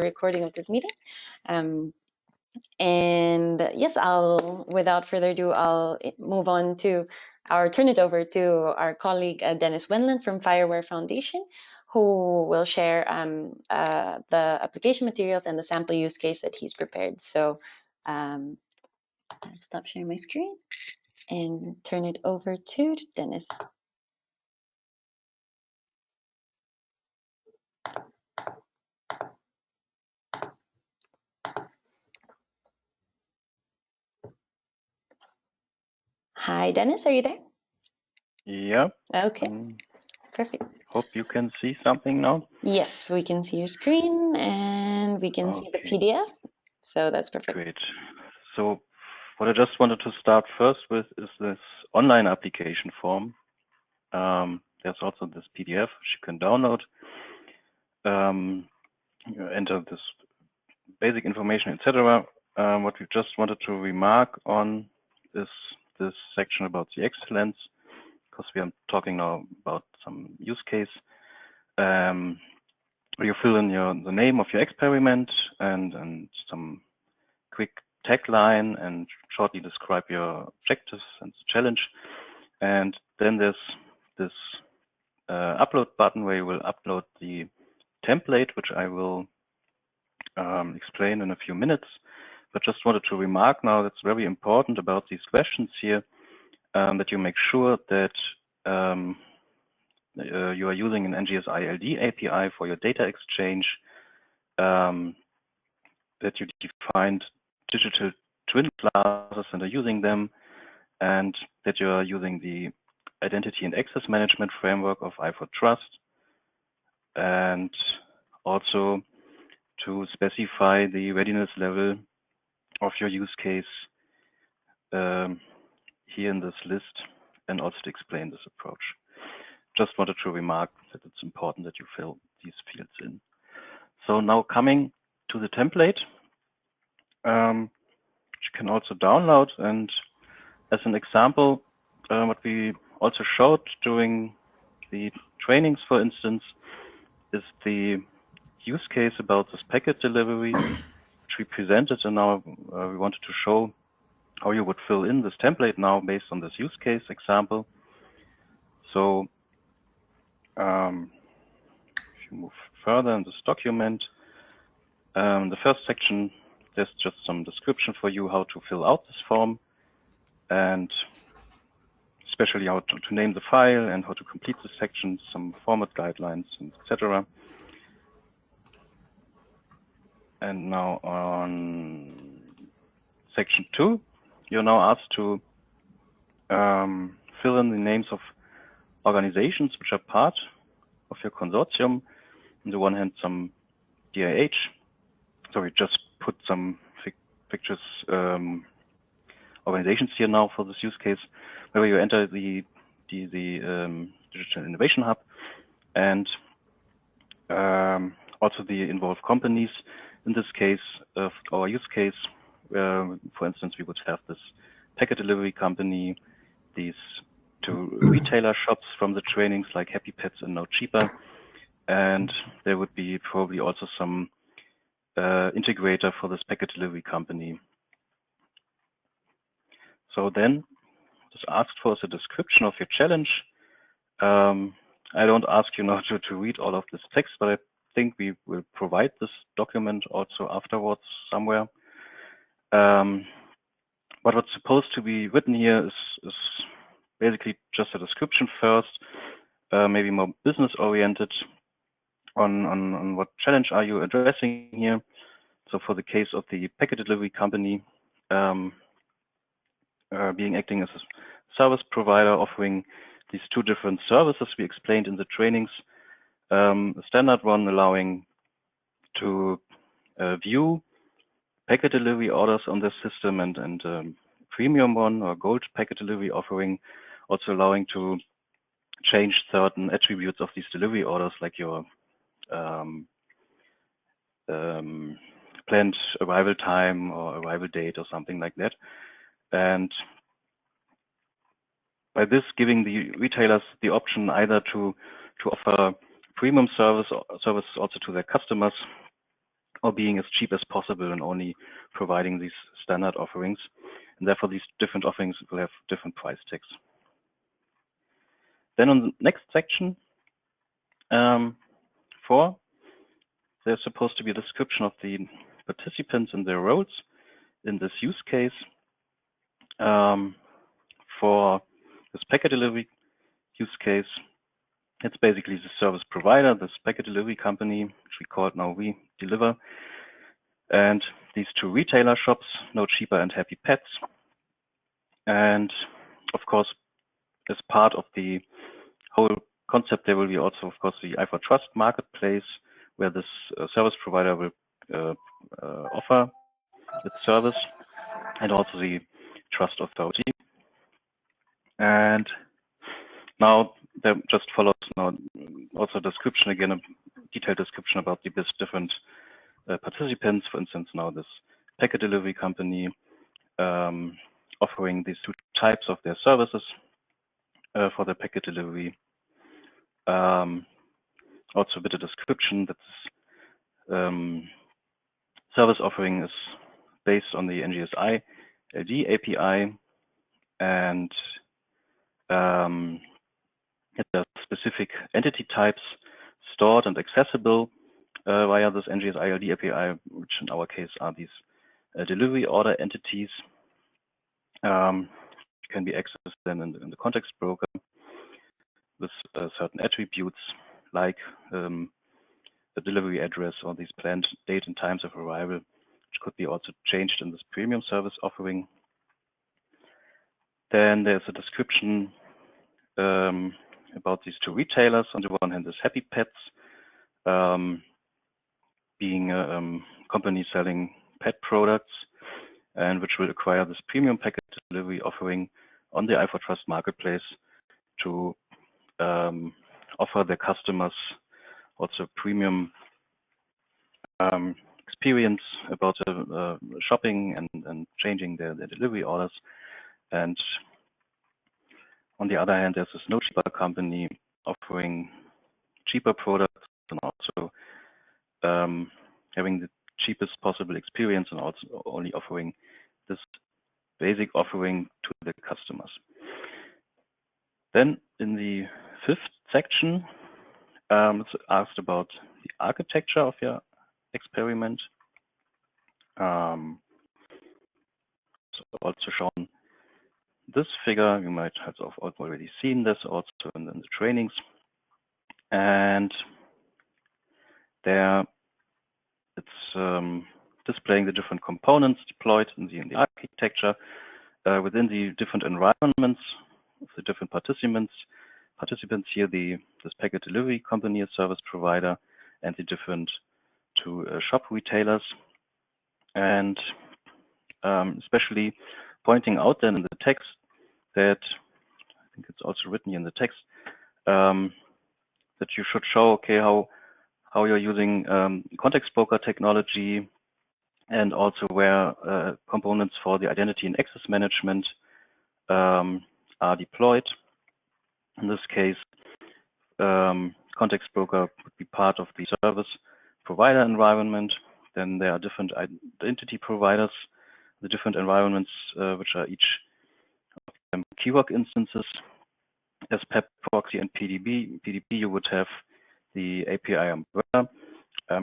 recording of this meeting. And yes, without further ado, I'll move on to turn it over to our colleague Dennis Wendland from Fireware Foundation, who will share the application materials and the sample use case that he's prepared. So I'll stop sharing my screen and turn it over to Dennis. Hi, Dennis, are you there? Yeah. Okay, perfect. Hope you can see something now. Yes, we can see your screen and we can see the PDF. So that's perfect. Great. So what I just wanted to start first with is this online application form. There's also this PDF which you can download. You enter this basic information, etc. What we just wanted to remark on is this section about the excellence, because we are talking now about some use case. You fill in the name of your experiment and some quick tagline and shortly describe your objectives and the challenge. And then there's this upload button where you will upload the template, which I will explain in a few minutes. But just wanted to remark now that's very important about these questions here, that you make sure that you are using an NGSI-LD API for your data exchange, that you defined digital twin classes and are using them, and that you are using the identity and access management framework of i4Trust, and also to specify the readiness level of your use case here in this list, and also to explain this approach. Just wanted to remark that it's important that you fill these fields in. So now coming to the template, which you can also download. And as an example, what we also showed during the trainings, for instance, is the use case about this packet delivery, which we presented, and now we wanted to show how you would fill in this template now based on this use case example. So if you move further in this document, the first section, there's just some description for you how to fill out this form, and especially how to name the file and how to complete the section, some format guidelines, etc. And now on section 2, you're now asked to fill in the names of organizations which are part of your consortium. On the one hand, some DIH. So we just put some pictures, organizations here now for this use case, where you enter the Digital Innovation Hub, and also the involved companies. In this case of our use case, for instance, we would have this packet delivery company, these 2 retailer shops from the trainings like Happy Pets and No Cheaper, and there would be probably also some integrator for this packet delivery company. So then just asked for is a description of your challenge. I don't ask you now to read all of this text, but I think we will provide this document also afterwards somewhere. But what's supposed to be written here is basically just a description first, maybe more business oriented on what challenge are you addressing here. So for the case of the packet delivery company, acting as a service provider, offering these 2 different services we explained in the trainings. A standard one allowing to view packet delivery orders on the system, and premium one or gold packet delivery offering, also allowing to change certain attributes of these delivery orders, like your planned arrival time or arrival date or something like that. And by this, giving the retailers the option either to offer premium service also to their customers, or being as cheap as possible and only providing these standard offerings. And therefore, these different offerings will have different price tags. Then on the next section, 4, there's supposed to be a description of the participants and their roles in this use case. For this packet delivery use case, it's basically the service provider, this packet delivery company, which we call now We Deliver, and these 2 retailer shops, No Cheaper and Happy Pets. And of course, as part of the whole concept, there will be also, of course, the i4Trust marketplace, where this service provider will offer its service, and also the trust authority. And now there just follows now also a description, again, a detailed description about the different participants. For instance, now this packet delivery company offering these 2 types of their services for the packet delivery. Also a bit of description that this service offering is based on the NGSI LD API, and it has specific entity types stored and accessible via this NGSI LD API, which in our case are these delivery order entities. Can be accessed then in the context broker with certain attributes like the delivery address or these planned date and times of arrival, which could be also changed in this premium service offering. Then there's a description about these 2 retailers. On the one hand, there's Happy Pets, being a company selling pet products, and which will acquire this premium packet delivery offering on the i4Trust marketplace to offer their customers also premium experience about shopping and changing their delivery orders. And on the other hand, there's this No Cheaper company offering cheaper products and also having the cheapest possible experience, and also only offering this basic offering to the customers. Then in the 5th section, it's asked about the architecture of your experiment. So also shown this figure. You might have already seen this also in the trainings. And there it's displaying the different components deployed in the architecture within the different environments of the different participants here, this packet delivery company, a service provider, and the different 2 shop retailers. And especially pointing out then in the text that, I think it's also written here in the text, that you should show, okay, how you're using context broker technology, and also where components for the identity and access management are deployed. In this case, context broker would be part of the service provider environment. Then there are different identity providers, the different environments, which are each of them keyword instances. As PEP, proxy, and PDB. PDB, you would have the API umbrella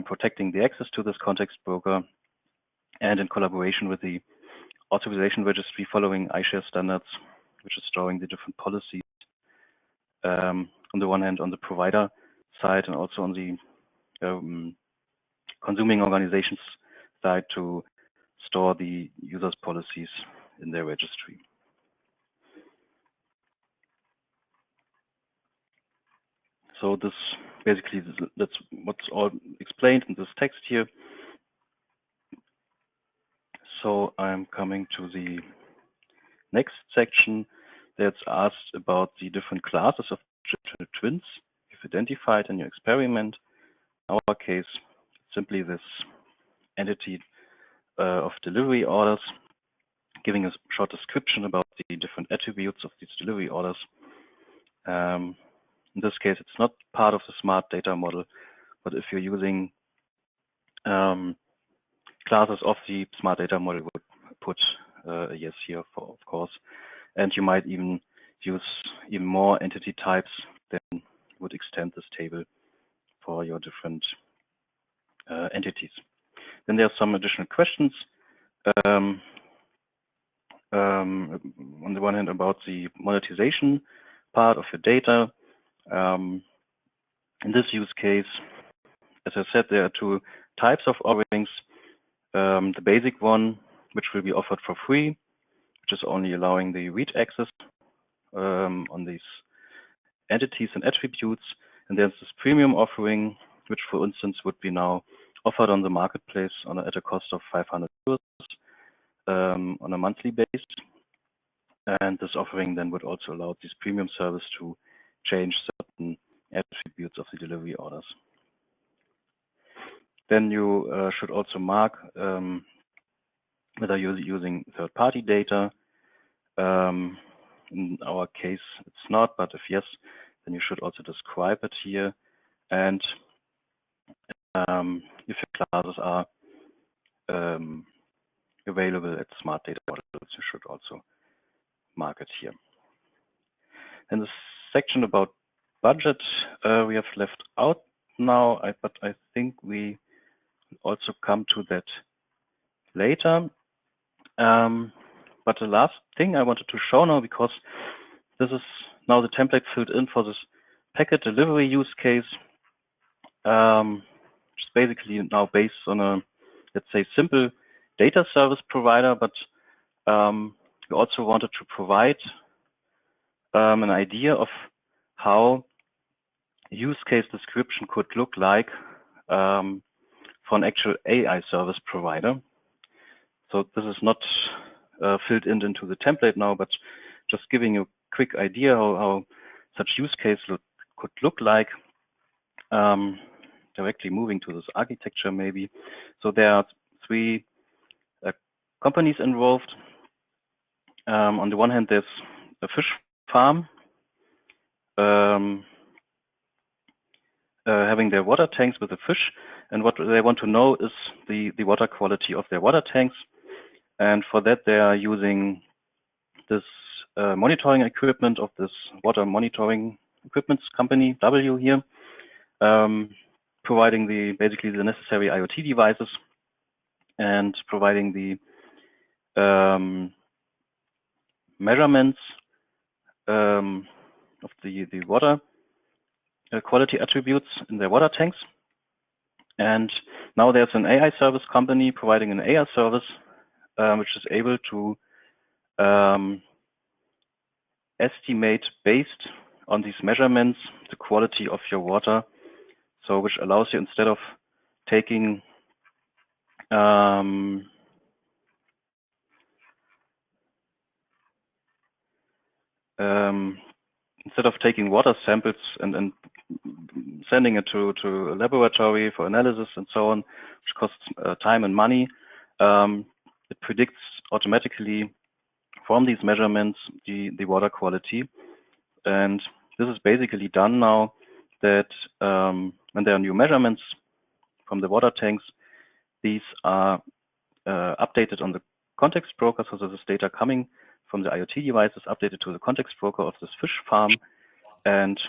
protecting the access to this context broker, and in collaboration with the authorization registry following Eyeshare standards, which is storing the different policies on the one hand on the provider side, and also on the consuming organizations side to store the users' policies in their registry. So this basically, that's what's all explained in this text here. So I'm coming to the next section that's asked about the different classes of twins you've identified in your experiment. In our case, simply this entity of delivery orders, giving a short description about the different attributes of these delivery orders. In this case, it's not part of the smart data model, but if you're using classes of the smart data model would put a yes here, of course. And you might even use even more entity types, then would extend this table for your different entities. Then there are some additional questions. On the one hand, about the monetization part of your data. In this use case, as I said, there are two types of offerings. The basic one, which will be offered for free, which is only allowing the read access on these entities and attributes. And there's this premium offering, which, for instance, would be now offered on the marketplace at a cost of 500 euros on a monthly basis. And this offering then would also allow this premium service to change certain attributes of the delivery orders. Then you should also mark whether you're using third-party data. In our case, it's not, but if yes, then you should also describe it here. And if your classes are available at smart data models, you should also mark it here. And the section about budget we have left out now, but I think we also come to that later. But the last thing I wanted to show now, because this is now the template filled in for this packet delivery use case, which is basically now based on a, let's say, simple data service provider, but we also wanted to provide an idea of how use case description could look like for an actual AI service provider. So this is not filled into the template now, but just giving you a quick idea how such use case could look like. Directly moving to this architecture maybe. So there are three companies involved. On the one hand, there's a fish farm having their water tanks with the fish, and what they want to know is the water quality of their water tanks. And for that, they are using this monitoring equipment of this water monitoring equipment company, W here, providing basically the necessary IoT devices and providing the measurements of the water quality attributes in their water tanks. And now there's an AI service company providing an AI service which is able to estimate based on these measurements the quality of your water. So which allows you, instead of taking water samples and sending it to a laboratory for analysis and so on, which costs time and money, it predicts automatically from these measurements the water quality. And this is basically done now that when there are new measurements from the water tanks, these are updated on the context broker. So this is data coming from the IoT devices updated to the context broker of this fish farm. And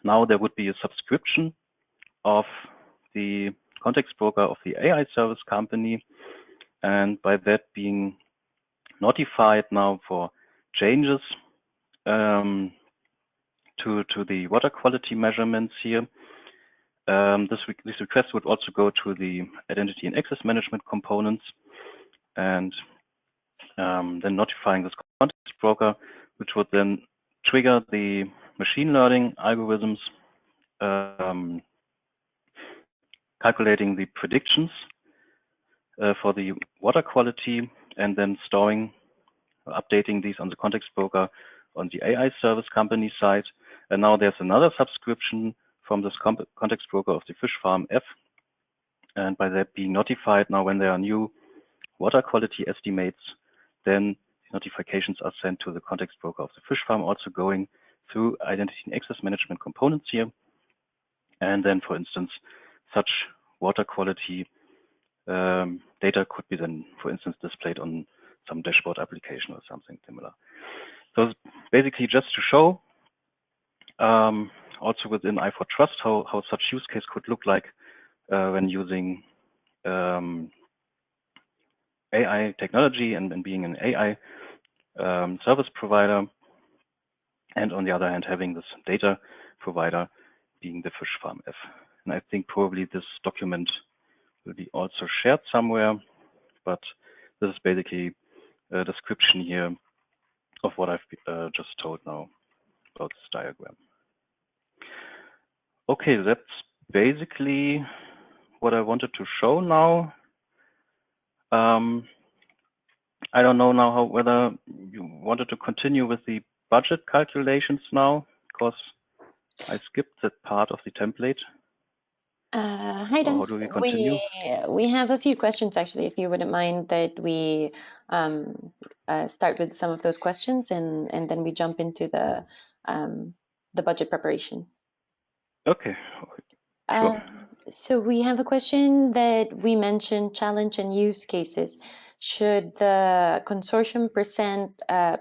now there would be a subscription of the context broker of the AI service company. And by that being notified now for changes to the water quality measurements here, this request would also go to the identity and access management components, and then notifying this context broker, which would then trigger the machine learning algorithms calculating the predictions for the water quality, and then updating these on the context broker on the AI service company side. And now there's another subscription from this context broker of the fish farm F. And by that being notified now when there are new water quality estimates, then notifications are sent to the context broker of the fish farm, also going through identity and access management components here. And then, for instance, such water quality data could be then, for instance, displayed on some dashboard application or something similar. So it's basically just to show also within i4Trust how such use case could look like when using AI technology and being an AI service provider, and on the other hand having this data provider being the fish farm F. And I think probably this document will be also shared somewhere, but this is basically a description here of what I've just told now about this diagram. Okay, that's basically what I wanted to show now. I don't know now whether you wanted to continue with the budget calculations now, because I skipped that part of the template. Hi, Dennis. How do we continue? We have a few questions, actually, if you wouldn't mind that we start with some of those questions and then we jump into the budget preparation. Okay, sure. So we have a question that we mentioned challenge and use cases. Should the consortium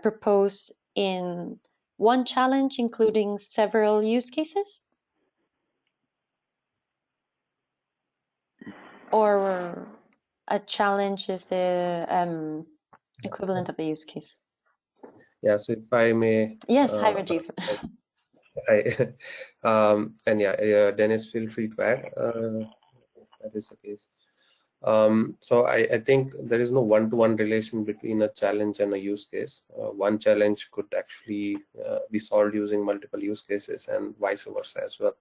propose in one challenge, including several use cases? Or a challenge is the equivalent of a use case? Yeah, so if I may. Yes, hi, Rajiv. Hi. And yeah, Dennis, feel free to add if that is the case. So I think there is no one-to-one relation between a challenge and a use case. One challenge could actually be solved using multiple use cases and vice versa as well.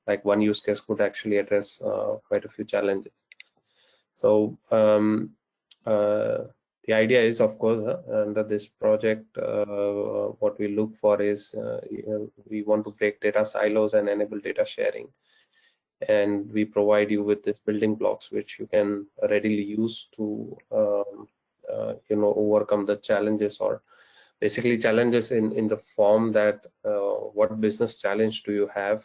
Like one use case could actually address quite a few challenges. So the idea is, of course, under this project, what we look for is we want to break data silos and enable data sharing. And we provide you with these building blocks, which you can readily use to, overcome the challenges, or basically challenges in the form that what business challenge do you have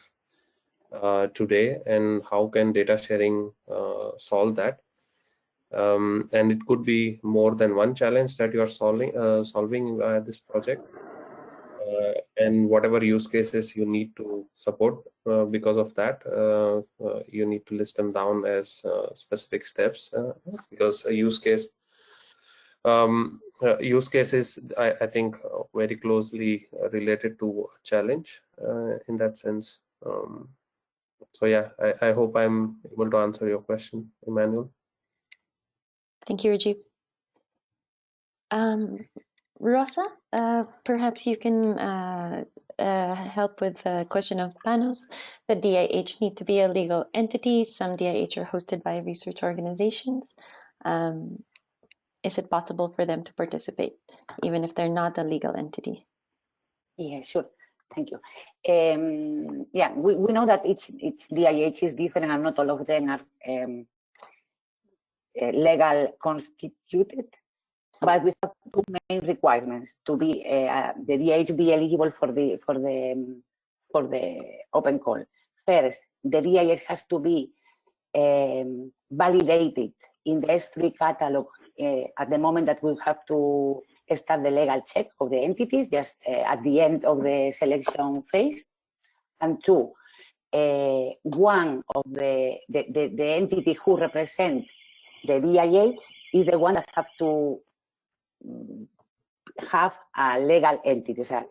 today, and how can data sharing solve that? And it could be more than one challenge that you are solving this project, and whatever use cases you need to support because of that, you need to list them down as specific steps, because a use case is, I think, very closely related to a challenge in that sense. So yeah, I hope I'm able to answer your question, Emmanuel. Thank you, Rajiv. Rosa, perhaps you can help with the question of Panos. The DIH need to be a legal entity. Some DIH are hosted by research organizations. Is it possible for them to participate, even if they're not a legal entity? Yeah, sure. Thank you. Yeah, we know that each DIH is different, and not all of them are legal constituted. But we have two main requirements to be the DIH be eligible for the open call. First, the DIH has to be validated in the S3 catalog at the moment that we have to start the legal check of the entities, just at the end of the selection phase. And two, one of the entity who represent the DIH is the one that have to have a legal entity, so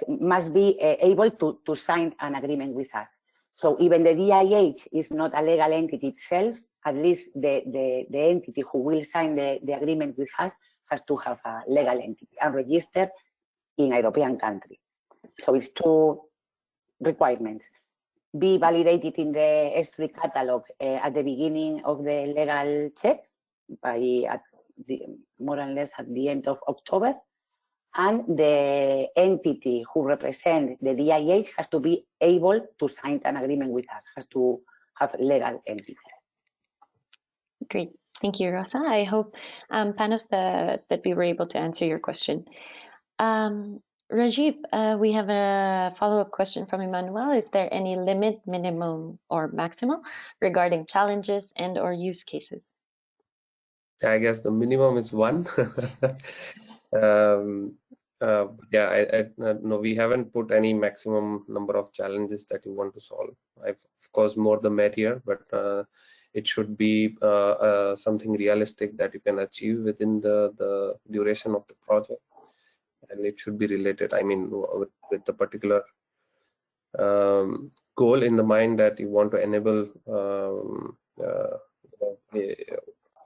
must be able to sign an agreement with us. So even the DIH is not a legal entity itself, at least the entity who will sign the agreement with us has to have a legal entity and registered in a European country. So it's two requirements. Be validated in the S3 catalog at the beginning of the legal check, more or less at the end of October, and the entity who represents the DIH has to be able to sign an agreement with us, has to have legal entity. Great. Thank you, Rosa. I hope, Panos, that we were able to answer your question. Rajiv, we have a follow-up question from Emmanuel. Is there any limit, minimum, or maximal regarding challenges and or use cases? I guess the minimum is 1. No, we haven't put any maximum number of challenges that you want to solve. Of course, more the merrier, but it should be something realistic that you can achieve within the duration of the project, and it should be related, I mean, with the particular goal in the mind that you want to enable.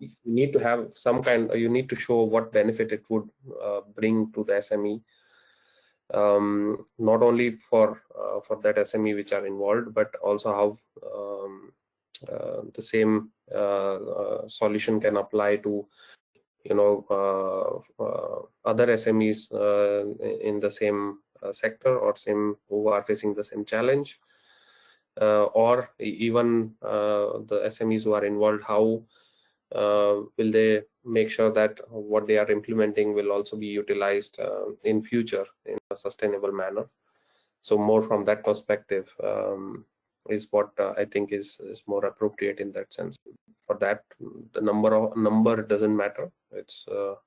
You need to have some kind, you need to show what benefit it would bring to the SME, not only for that SME which are involved, but also how the same solution can apply to, you know, other SMEs in the same sector or same who are facing the same challenge, or even the SMEs who are involved, how will they make sure that what they are implementing will also be utilized in future in a sustainable manner. So more from that perspective is what I think is more appropriate in that sense. For that, the number doesn't matter. It's the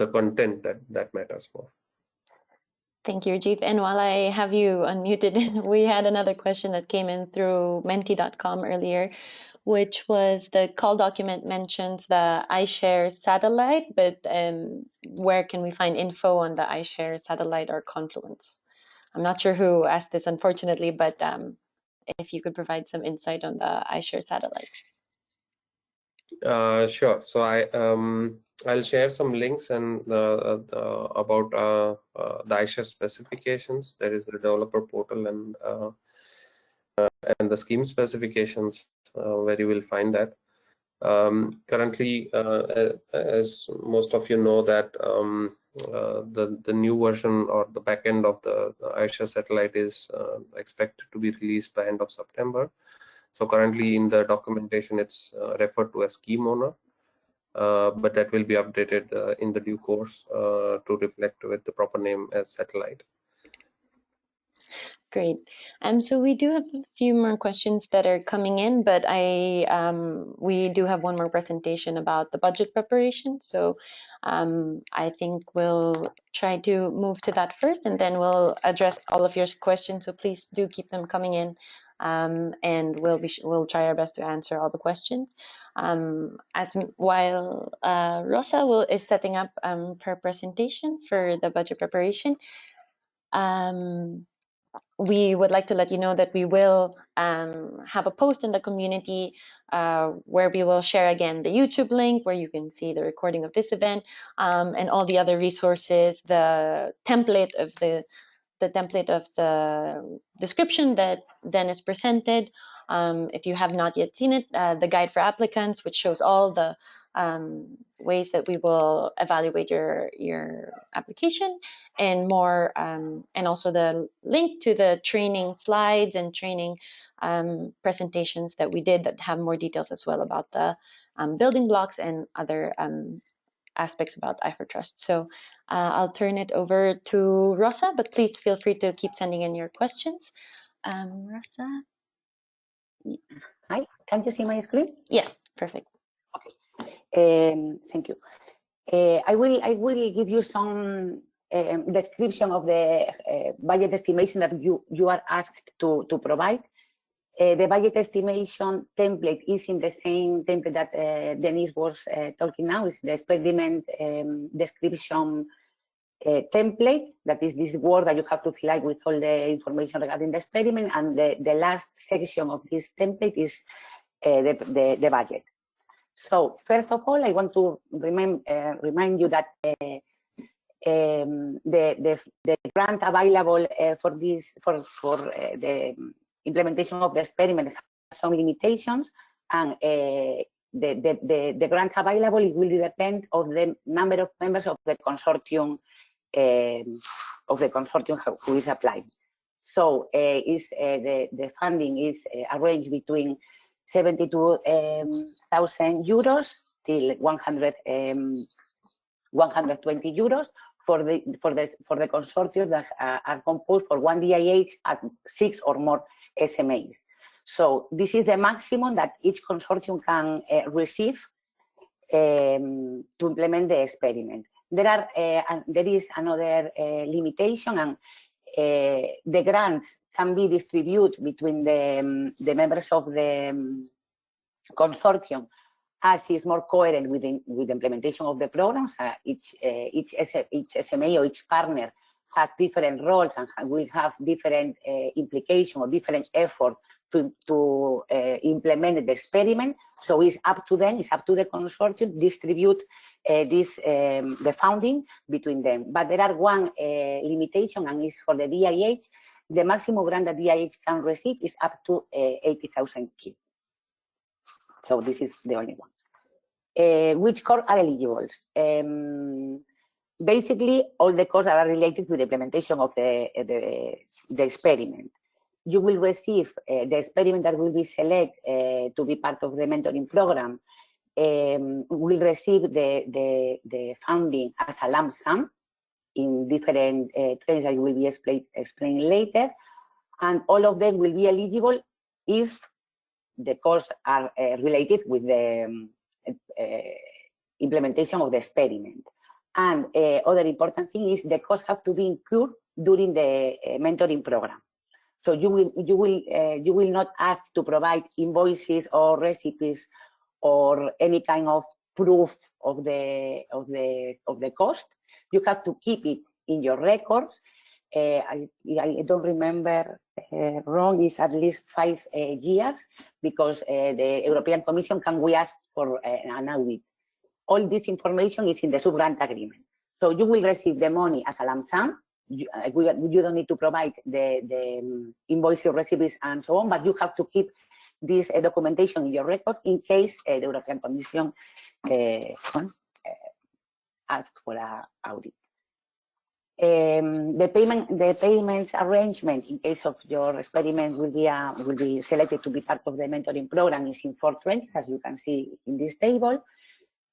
content that matters more. Thank you, Rajiv. And while I have you unmuted, we had another question that came in through menti.com earlier, which was the call document mentions the Eyeshare satellite, but where can we find info on the Eyeshare satellite or Confluence? I'm not sure who asked this, unfortunately, but if you could provide some insight on the Eyeshare satellite. Sure. So I'll share some links and about the Eyeshare specifications. There is the developer portal and the scheme specifications where you will find that. Currently, as most of you know, that the new version or the backend of the Eyeshare satellite is expected to be released by end of September. So currently in the documentation, it's referred to as scheme owner, but that will be updated in the due course to reflect with the proper name as satellite. Great. So we do have a few more questions that are coming in, but we do have one more presentation about the budget preparation. So I think we'll try to move to that first, and then we'll address all of your questions. So please do keep them coming in, and we'll try our best to answer all the questions. While Rosa is setting up her presentation for the budget preparation. We would like to let you know that we will have a post in the community where we will share again the YouTube link where you can see the recording of this event and all the other resources, the template of the description that Dennis presented. If you have not yet seen it, the guide for applicants, which shows all the ways that we will evaluate your application and more, and also the link to the training slides and training presentations that we did that have more details as well about the building blocks and other aspects about i4Trust. So I'll turn it over to Rosa, but please feel free to keep sending in your questions. Rosa? Hi, can you see my screen? Yes, perfect. Okay. Thank you. I will give you some description of the budget estimation that you are asked to provide. The budget estimation template is in the same template that Denise was talking now. It's the experiment description template. That is this word that you have to fill out with all the information regarding the experiment. And the last section of this template is the budget. So first of all, I want to remind you that the grant available for the implementation of the experiment has some limitations, and the grant available will depend on the number of members of the consortium who is applying. So the funding is arranged between 72,000 euros till 120 euros for the consortium that are composed for one DIH at 6 or more SMAs. So this is the maximum that each consortium can receive to implement the experiment. There is another limitation, and the grants can be distributed between the members of the consortium as is more coherent with the implementation of the programs. Each SMA or each partner has different roles and will have different implications or different effort to implement the experiment. So it's up to them, it's up to the consortium to distribute the funding between them. But there are one limitation, and it's for the DIH. The maximum grant that DIH can receive is up to 80,000 key. So this is the only one. Which costs are eligible? Basically, all the costs that are related to the implementation of the experiment. You will receive the experiment that will be selected to be part of the mentoring program. Will receive the funding as a lump sum in different trends that will be explained later, and all of them will be eligible if the costs are related with the implementation of the experiment. And other important thing is the costs have to be incurred during the mentoring program. So you will not ask to provide invoices or recipes or any kind of proof of the cost. You have to keep it in your records. I don't remember wrong, it's at least 5 years, because the European Commission can we ask for an audit. All this information is in the sub-grant agreement. So you will receive the money as a lump sum. You don't need to provide the invoices, recipes, and so on, but you have to keep this documentation in your record in case the European Commission asks for an audit. The payments arrangement in case of your experiment will be selected to be part of the mentoring program is in 4 tranches, as you can see in this table.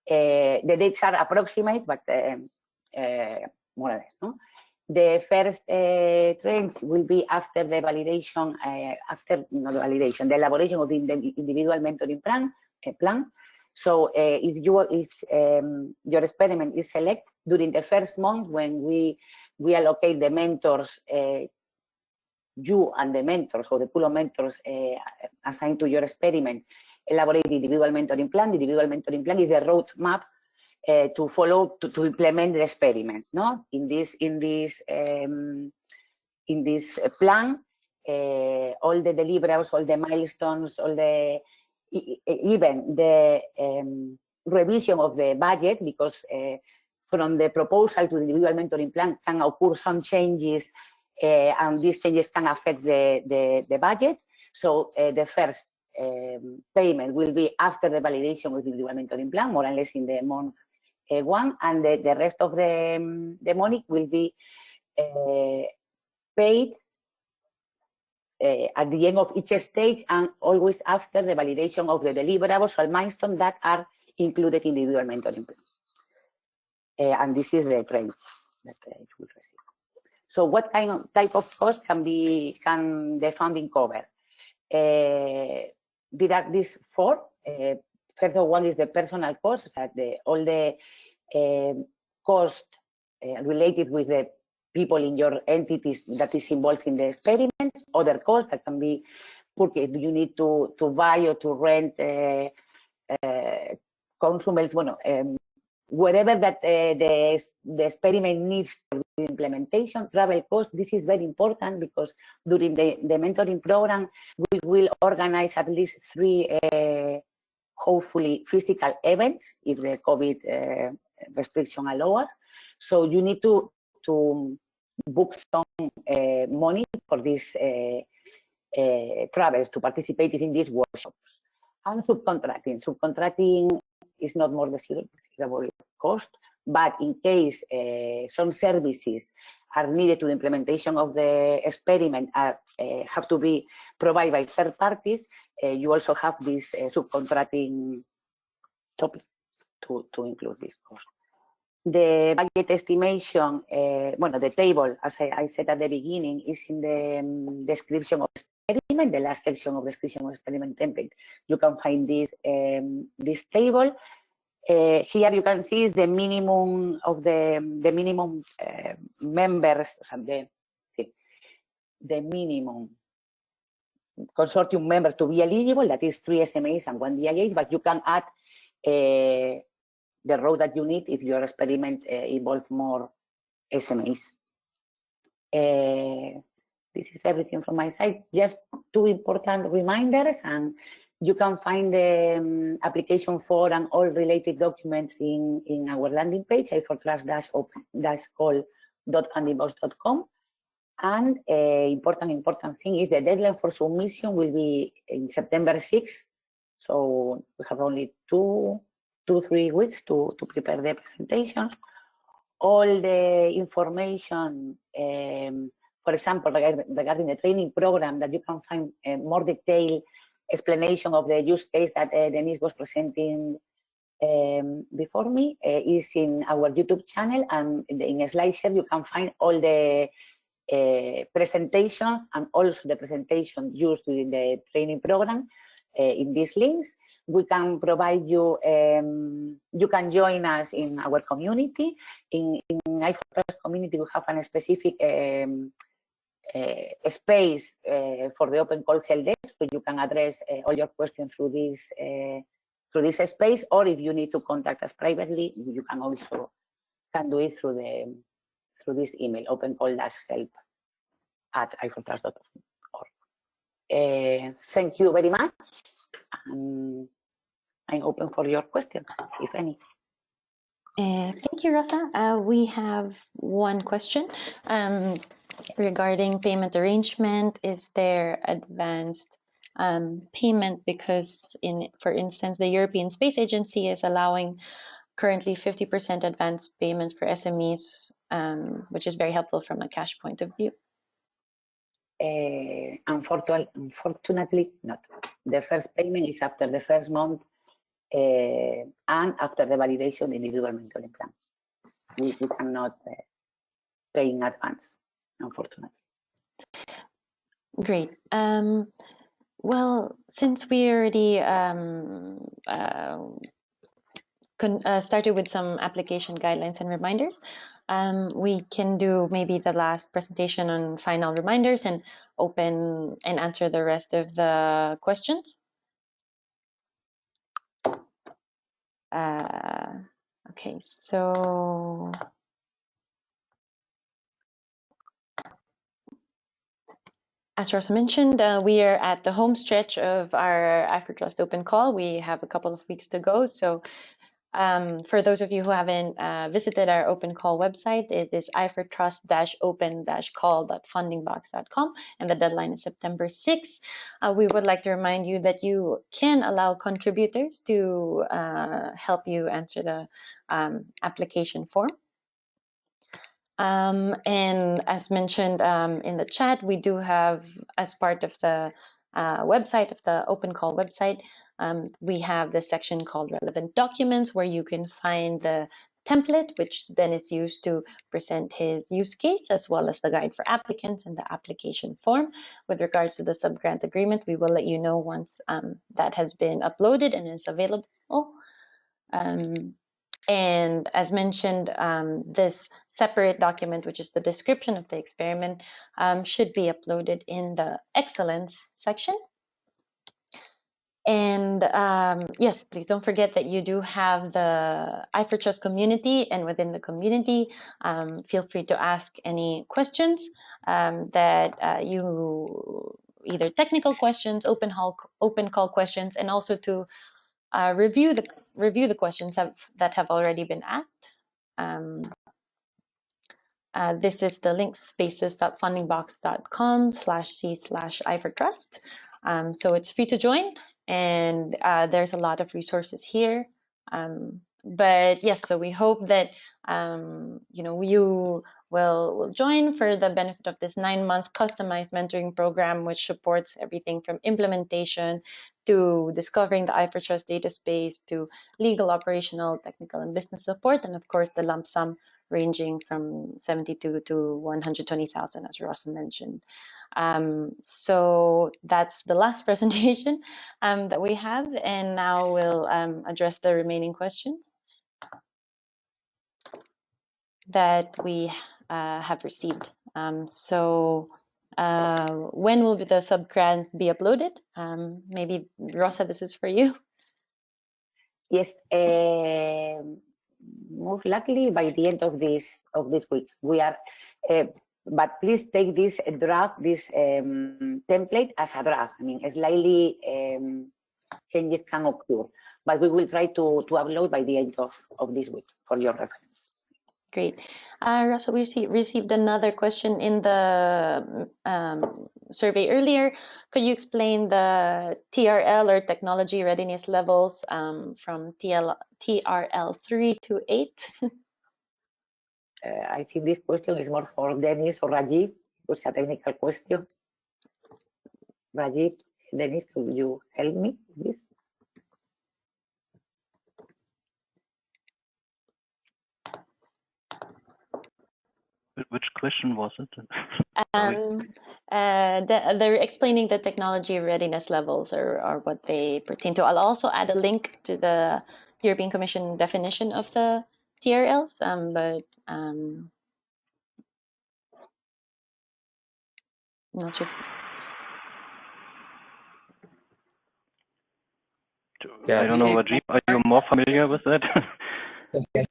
The dates are approximate, but more or less. No? The first tranche will be after the validation, the elaboration of the individual mentoring plan. So if your experiment is selected during the first month, when we allocate the mentors, you and the mentors or the pool of mentors assigned to your experiment, elaborate the individual mentoring plan. The individual mentoring plan is the roadmap to follow to implement the experiment. No, in this plan, all the deliverables, all the milestones, even the revision of the budget, because from the proposal to the individual mentoring plan can occur some changes, and these changes can affect the budget. So the first payment will be after the validation of the individual mentoring plan, more or less in the month 1, and the rest of the money will be paid at the end of each stage, and always after the validation of the deliverables or milestones that are included in the individual mentoring plan. And this is the tranche that it will receive. So what type of cost can the funding cover? There are these 4. First one is the personal cost, so all the cost related with the people in your entities that is involved in the experiment. Other costs that can be purchased. You need to buy or to rent consumables, whatever that the experiment needs for the implementation. Travel costs, this is very important because during the mentoring program, we will organize at least 3 hopefully physical events if the COVID restriction allows us. So you need to book some money for these travels to participate in these workshops. And subcontracting. Subcontracting is not more the zero cost, but in case some services are needed to the implementation of the experiment have to be provided by third parties, you also have this subcontracting topic to include this cost. The budget estimation, the table, as I said at the beginning, is in the description of experiment, the last section of description of experiment template. You can find this table. Here you can see is the minimum of the minimum members, the minimum consortium members to be eligible, that is 3 SMEs and 1 DIH, but you can add the row that you need if your experiment involves more SMEs. This is everything from my side. Just 2 important reminders, and you can find the application form and all related documents in our landing page, i4Trust-call.fundingbox.com. And important thing is the deadline for submission will be in September 6th. So we have only 2-3 weeks to prepare the presentation. All the information, for example, regarding the training program, that you can find a more detailed explanation of the use case that Denise was presenting before me, is in our YouTube channel, and in Eyeshare you can find all the presentations and also the presentation used during the training program in these links. We can provide you, you can join us in our community. In i4Trust community, we have a specific space for the open call help desk, where you can address all your questions through this space, or if you need to contact us privately, you can also do it through this email, opencall-help@i4trust.org. Thank you very much. I'm open for your questions, if any. Thank you, Rosa. We have one question regarding payment arrangement. Is there advanced payment? Because for instance, the European Space Agency is allowing currently 50% advance payment for SMEs, which is very helpful from a cash point of view. Unfortunately, not. The first payment is after the first month and after the validation of the individual mentoring plan. We cannot pay in advance, unfortunately. Great. Well, since we already started with some application guidelines and reminders, we can do maybe the last presentation on final reminders and open and answer the rest of the questions. Okay, so as Rosa mentioned, we are at the home stretch of our i4Trust Open Call. We have a couple of weeks to go, so for those of you who haven't visited our Open Call website, it is i4trust-open-call.fundingbox.com, and the deadline is September 6th. We would like to remind you that you can allow contributors to help you answer the application form. And as mentioned in the chat, we do have, as part of the website, of the Open Call website, we have the section called Relevant Documents, where you can find the template, which then is used to present his use case, as well as the guide for applicants and the application form. With regards to the subgrant agreement, we will let you know once that has been uploaded and is available. And as mentioned, this separate document, which is the description of the experiment, should be uploaded in the Excellence section. And yes, please don't forget that you do have the i4Trust community, and within the community, feel free to ask any questions that you, either technical questions, open call questions, and also to review the questions that have already been asked. This is the link, spaces.fundingbox.com/c/i4Trust. So it's free to join, and there's a lot of resources here. But yes, so we hope that you will join for the benefit of this 9-month customized mentoring program, which supports everything from implementation to discovering the i4Trust data space to legal, operational, technical, and business support, and of course the lump sum ranging from 72 to 120,000, as Rosa mentioned. So that's the last presentation that we have, and now we'll address the remaining questions that we have received. So when will the subgrant be uploaded? Maybe Rosa, this is for you. Yes, most likely by the end of this week. We are, but please take this draft, this template as a draft. I mean, slightly changes can occur, but we will try to upload by the end of this week for your reference. Great. Rosa, we received another question in the survey earlier. Could you explain the TRL or technology readiness levels from TRL 3 to 8? I think this question is more for Dennis or Rajiv. It's a technical question. Rajiv, Dennis, could you help me with this? Which question was it? They're explaining the technology readiness levels or what they pertain to. I'll also add a link to the European Commission definition of the TRLs, but not sure. I don't know, Rajiv, are you more familiar with that?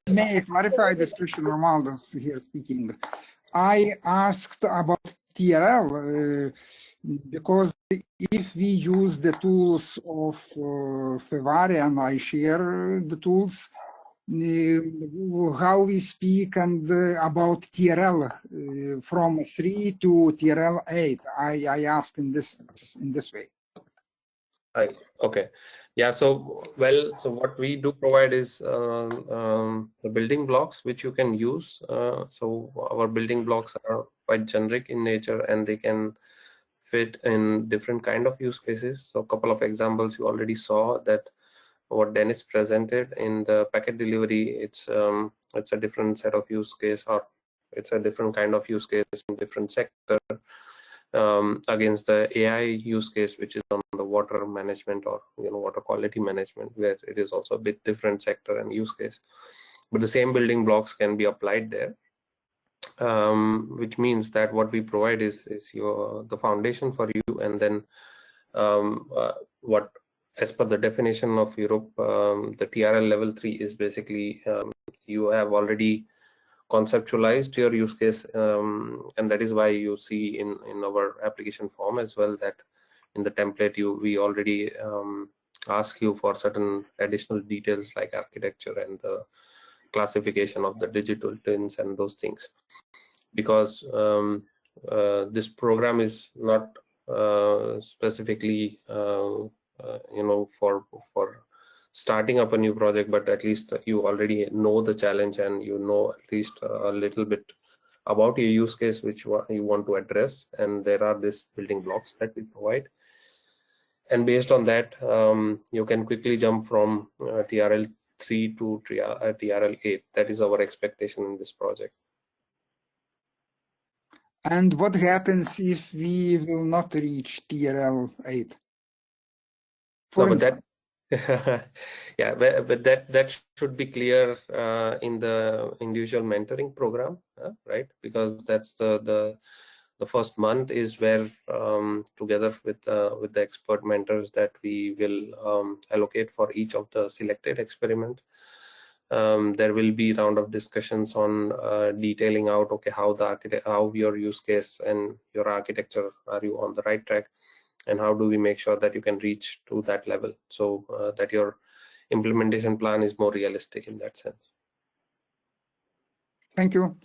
May I clarify this question? Romualdus here speaking. I asked about TRL because if we use the tools of Fevari and Eyeshare, the tools, how we speak and about TRL from 3 to TRL 8. I asked in this way. Okay, yeah. So what we do provide is the building blocks which you can use. So our building blocks are quite generic in nature, and they can fit in different kind of use cases. So a couple of examples you already saw that what Dennis presented in the packet delivery. It's a different set of use case, or it's a different kind of use case in different sector. Against the AI use case, which is on the water management or water quality management, where it is also a bit different sector and use case, but the same building blocks can be applied there, which means that what we provide is the foundation for you, and then what, as per the definition of Europe, the TRL level 3 is basically you have already conceptualized your use case, and that is why you see in our application form as well that in the template we already ask you for certain additional details like architecture and the classification of the digital twins and those things, because this program is not specifically for starting up a new project, but at least you already know the challenge and you know at least a little bit about your use case which you want to address, and there are these building blocks that we provide, and based on that you can quickly jump from TRL 3 to TRL 8. That is our expectation in this project. And what happens if we will not reach TRL 8? For instance. Yeah, but that should be clear in the individual mentoring program, right? Because that's the first month is where together with the expert mentors that we will allocate for each of the selected experiment. There will be round of discussions on detailing out, okay, how your use case and your architecture, are you on the right track, and how do we make sure that you can reach to that level, so that your implementation plan is more realistic in that sense. Thank you.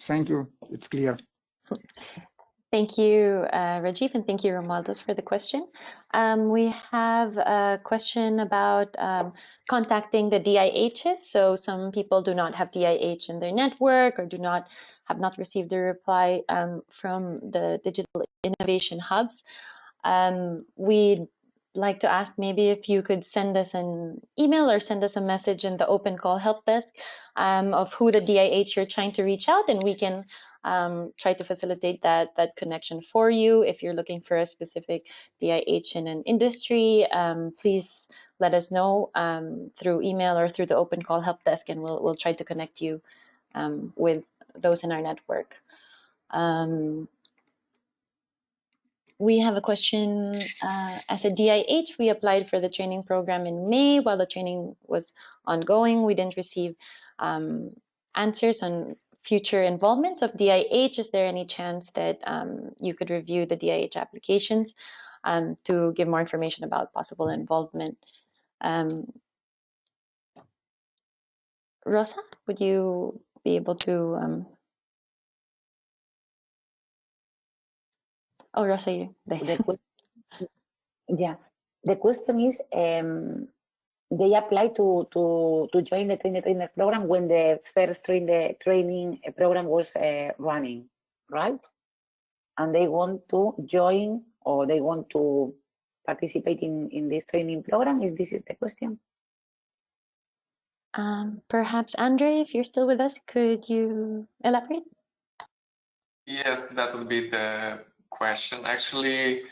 It's clear. Thank you, Rajiv, and thank you, Romualdez, for the question. We have a question about contacting the DIHs. So some people do not have DIH in their network or have not received a reply from the digital innovation hubs. We'd like to ask maybe if you could send us an email or send us a message in the open call help desk of who the DIH you're trying to reach out, and we can try to facilitate that connection for you. If you're looking for a specific DIH in an industry, please let us know through email or through the open call help desk, and we'll try to connect you with those in our network. We have a question. As a DIH, we applied for the training program in May. While the training was ongoing, we didn't receive answers on future involvement of DIH. Is there any chance that you could review the DIH applications to give more information about possible involvement? Rosa, would you be able to? Oh, Rosa, you there. Yeah, the question is, they apply to join the trainer program when the first training program was running, right? And they want to join or they want to participate in this training program. Is the question? Perhaps Andre, if you're still with us, could you elaborate? Yes, that would be the question. Actually,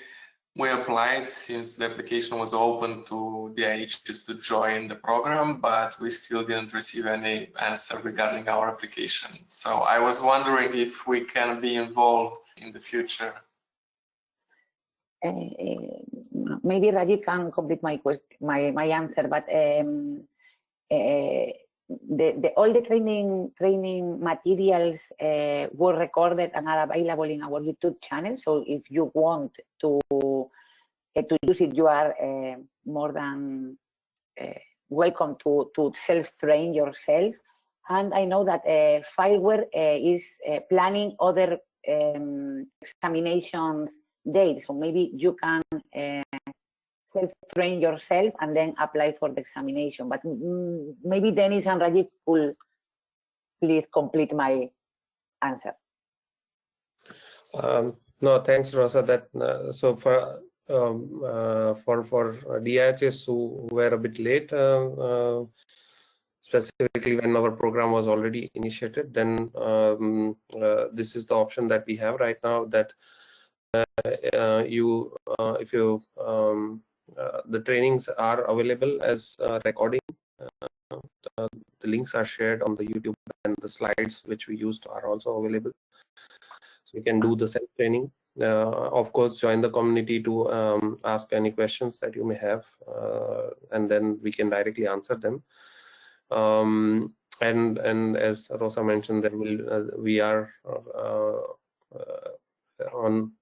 we applied since the application was open to DIHs to join the program, but we still didn't receive any answer regarding our application. So I was wondering if we can be involved in the future. Maybe Rajiv can complete my answer, but all the training materials were recorded and are available in our YouTube channel. So if you want to use it, you are more than welcome to self-train yourself. And I know that Fireware is planning other examinations dates, so maybe you can self-train yourself and then apply for the examination. But maybe Dennis and Rajiv will please complete my answer. No, thanks, Rosa. That so for DIHs who were a bit late, specifically when our program was already initiated, then this is the option that we have right now. That if you the trainings are available as recording. The links are shared on the YouTube, and the slides which we used are also available. So you can do the self-training. Of course, join the community to ask any questions that you may have, and then we can directly answer them. And as Rosa mentioned, there will we are on.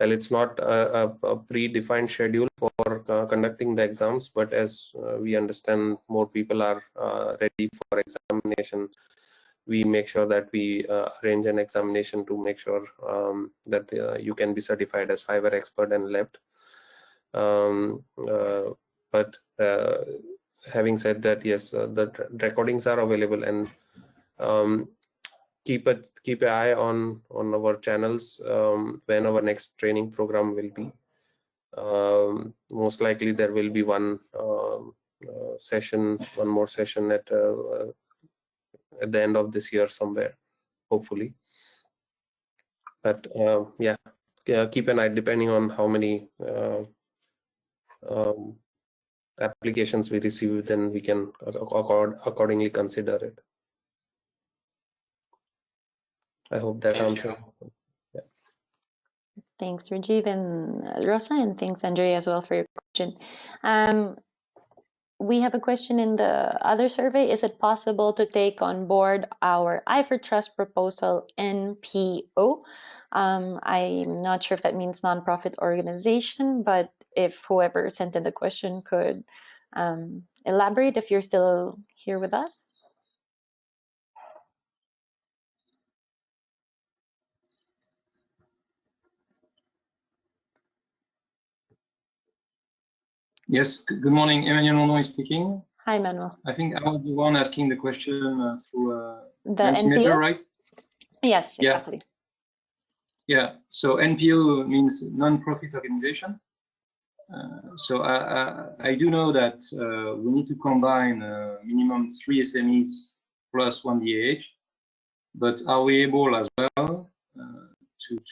Well, it's not a predefined schedule for conducting the exams, but as we understand more people are ready for examination, we make sure that we arrange an examination to make sure that you can be certified as Fiverr expert and left. But having said that, yes, the recordings are available, and keep an eye on our channels when our next training program will be. Most likely there will be one more session at the end of this year somewhere, hopefully. But yeah, keep an eye. Depending on how many applications we receive, then we can accordingly consider it. I hope that answers. Yeah. Thanks, Rajiv and Rosa, and thanks, Andrea, as well for your question. We have a question in the other survey. Is it possible to take on board our i4Trust proposal NPO? I'm not sure if that means nonprofit organization, but if whoever sent in the question could elaborate, if you're still here with us. Yes, good morning. Emmanuel Mono is speaking. Hi, Manuel. I think I was the one asking the question through The Mentimeter, NPO? right? Yes, Yeah. exactly. Yeah, so NPO means non-profit organization. So I do know that we need to combine minimum 3 SMEs plus 1 DAH, but are we able as well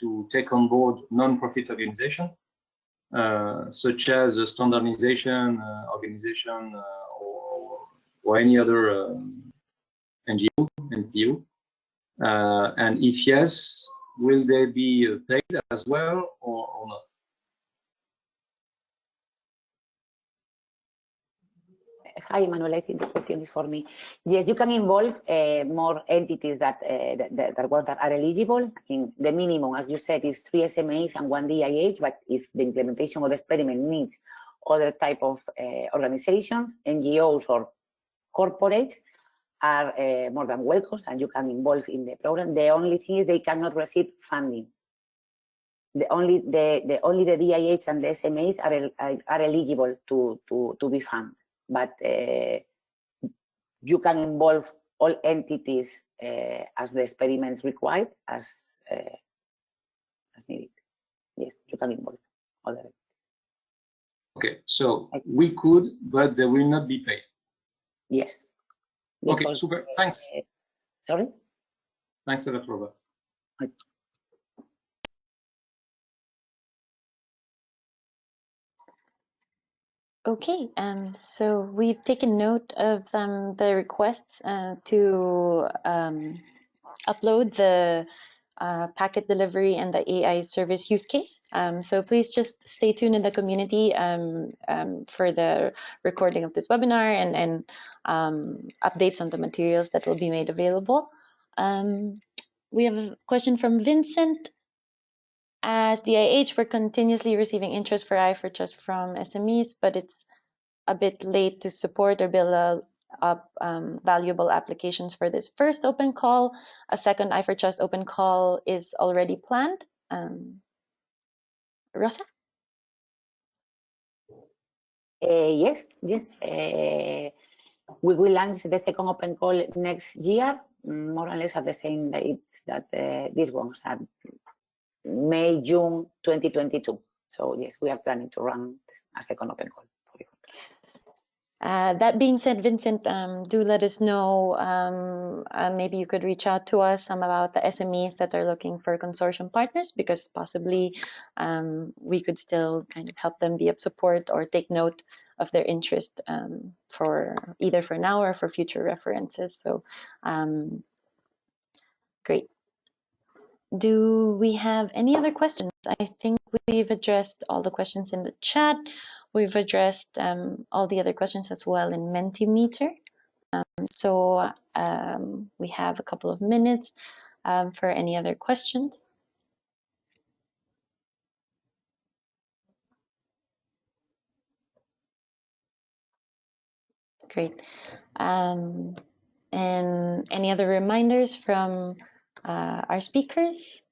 to take on board non-profit organization, such as a standardization organization or any other NGO, NPO? And if yes, will they be paid as well or not? Hi, Manuel. I think the question is for me. Yes, you can involve more entities that are eligible. I think the minimum, as you said, is 3 SMEs and 1 DIH. But if the implementation of the experiment needs other type of organizations, NGOs or corporates, are more than welcome, and you can involve in the program. The only thing is they cannot receive funding. Only the DIH and the SMEs are eligible to be funded. But you can involve all entities as the experiments required as needed. Yes, you can involve all of it. Okay, so we could, but they will not be paid. Yes. Okay, Because, super. Thanks. Sorry? Thanks a lot, Robert. Okay, so we've taken note of the requests to upload the packet delivery and the AI service use case. So please just stay tuned in the community for the recording of this webinar and updates on the materials that will be made available. We have a question from Vincent. As DIH, we're continuously receiving interest for i4Trust from SMEs, but it's a bit late to support or build up valuable applications for this first open call. A second i4Trust open call is already planned. Rosa? Yes. We will launch the second open call next year, more or less at the same dates that these ones are May, June 2022. So yes, we are planning to run a second open call. That being said, Vincent, do let us know. Maybe you could reach out to us about the SMEs that are looking for consortium partners, because possibly we could still kind of help them be of support or take note of their interest for either for now or for future references. So great. Do we have any other questions? I think we've addressed all the questions in the chat. We've addressed all the other questions as well in Mentimeter. So we have a couple of minutes for any other questions. Great. And any other reminders from our speakers?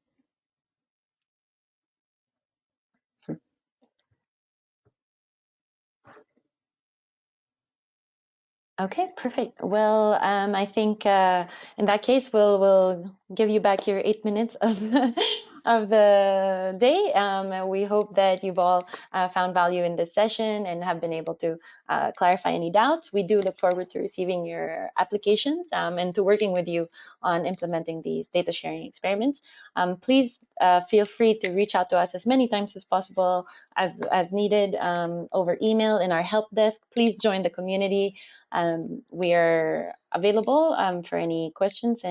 Okay, perfect. Well, I think in that case, we'll give you back your 8 minutes of of the day. We hope that you've all found value in this session and have been able to clarify any doubts. We do look forward to receiving your applications and to working with you on implementing these data sharing experiments. Please feel free to reach out to us as many times as possible as needed over email in our help desk. Please join the community. We are available for any questions,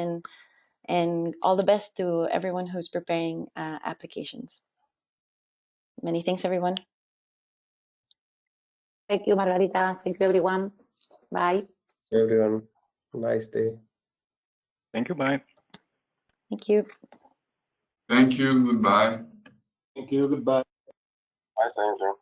and all the best to everyone who's preparing applications. Many thanks, everyone. Thank you, Margarita. Thank you, everyone. Bye. Everyone, nice day. Thank you. Bye. Thank you. Thank you. Goodbye. Thank you. Goodbye. Bye, Sandra.